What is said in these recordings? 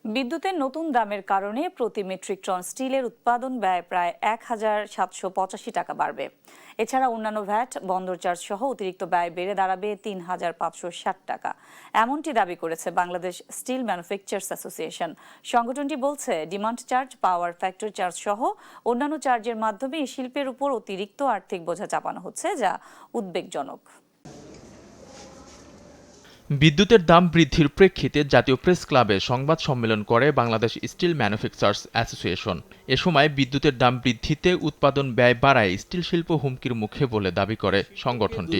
বিদ্যুতের নতুন দামের কারণে প্রতি মেট্রিক টন স্টিলের উৎপাদন ব্যয় প্রায় ১,৭৮৫ টাকা বাড়বে। এছাড়া অন্যান্য ভ্যাট, বন্দর চার্জ সহ অতিরিক্ত ব্যয় বেড়ে দাঁড়াবে ৩,৫৬০ টাকা। এমনটি দাবি করেছে বাংলাদেশ স্টিল ম্যানুফ্যাকচারার্স অ্যাসোসিয়েশন। সংগঠনটি বলছে, demand charge, power factor charge সহ অন্যান্য চার্জের মাধ্যমে এই শিল্পের উপর অতিরিক্ত আর্থিক বোঝা চাপানো হচ্ছে, যা উদ্বেগজনক। বিদ্যুতের দাম বৃদ্ধির প্রেক্ষিতে জাতীয় প্রেস ক্লাবে সংবাদ সম্মেলন করে বাংলাদেশ স্টিল ম্যানুফ্যাকচারার্স অ্যাসোসিয়েশন। এ সময় বিদ্যুতের দাম বৃদ্ধিতে উৎপাদন ব্যয় বাড়ায় স্টিল শিল্প হুমকির মুখে বলে দাবি করে সংগঠনটি।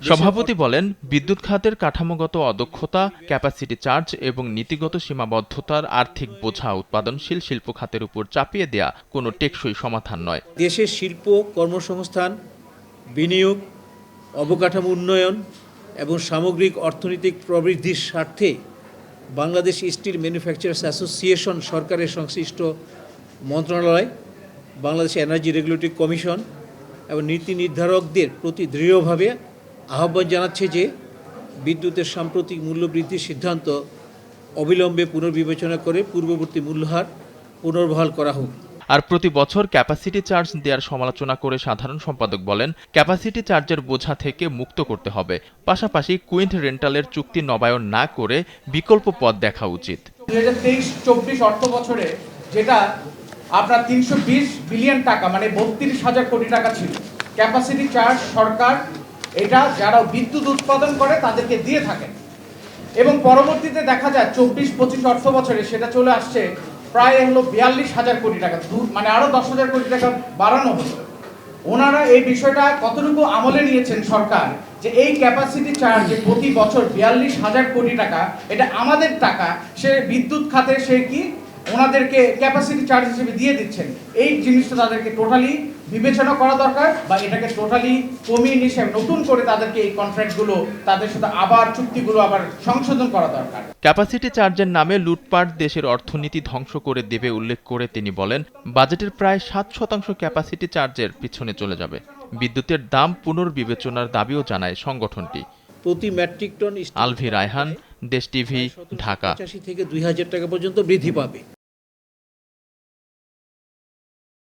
সভাপতি বলেন, বিদ্যুৎ খাতের কাঠামোগত অদক্ষতা, ক্যাপাসিটি চার্জ এবং নীতিগত সীমাবদ্ধতার আর্থিক বোঝা উৎপাদনশীল শিল্প খাতের উপর চাপিয়ে দেয়া কোনো টেকসই সমাধান নয়। দেশের শিল্প, কর্মসংস্থান, বিনিয়োগ, অবকাঠামো উন্নয়ন এবং সামগ্রিক অর্থনৈতিক প্রবৃদ্ধির স্বার্থে বাংলাদেশ স্টিল ম্যানুফ্যাকচারার্স অ্যাসোসিয়েশন সরকারের সংশ্লিষ্ট মন্ত্রণালয়, বাংলাদেশ এনার্জি রেগুলেটরি কমিশন এবং নীতি নির্ধারকদের প্রতি দৃঢ়ভাবে আহ্বান জানাচ্ছে যে বিদ্যুতের সাম্প্রতিক মূল্যবৃদ্ধির সিদ্ধান্ত অবিলম্বে পুনর্বিবেচনা করে পূর্ববর্তী মূল্যহার পুনর্বহাল করা হোক। আর প্রতি বছর ক্যাপাসিটি চার্জ দেওয়ার সমালোচনা করে সাধারণ সম্পাদক বলেন, ক্যাপাসিটি চার্জের বোঝা থেকে মুক্ত করতে হবে। পাশাপাশি কুইন্ট রেন্টালের চুক্তি নবায়ন না করে বিকল্প পথ দেখা উচিত। 2023-24 অর্থ বছরে যেটা আপনার 320 বিলিয়ন টাকা মানে 32,000 কোটি টাকা ছিল ক্যাপাসিটি চার্জ, সরকার এটা যারা বিদ্যুৎ উৎপাদন করে তাদেরকে দিয়ে থাকে এবং পরবর্তীতে দেখা যায় 24-25 অর্থ বছরে সেটা চলে আসছে প্রায় 42,000 কোটি টাকা, মানে আরো 10,000 কোটি টাকা বাড়ানো হলো। ওনারা এই বিষয়টা কতটুকু আমলে নিয়েছেন সরকার, যে এই ক্যাপাসিটি চার্জ প্রতি বছর 42,000 কোটি টাকা, এটা আমাদের টাকা, সে বিদ্যুৎ খাতে সে কি ওনাদেরকে ক্যাপাসিটি চার্জ হিসেবে দিয়ে দিচ্ছেন। এই জিনিসটা তাদেরকে টোটালি বিবেচনা করা দরকার, বা এটাকে টোটালি কমিয়ে নিয়ে নতুন করে তাদেরকে এই কন্ট্রাক্টগুলো তাদের সাথে আবার চুক্তিগুলো আবার সংশোধন করা দরকার। ক্যাপাসিটি চার্জের নামে লুটপাট দেশের অর্থনীতি ধ্বংস করে দেবে উল্লেখ করে তিনি বলেন, বাজেটের প্রায় 7% ক্যাপাসিটি চার্জের পিছনে চলে যাবে। বিদ্যুতের দাম পুনর্বিবেচনার দাবিও জানায় সংগঠনটি। প্রতি মেট্রিক টন আলভি রায়হান, দেশ টিভি, ঢাকা। 85 থেকে 2,000 টাকা পর্যন্ত বৃদ্ধি পাবে।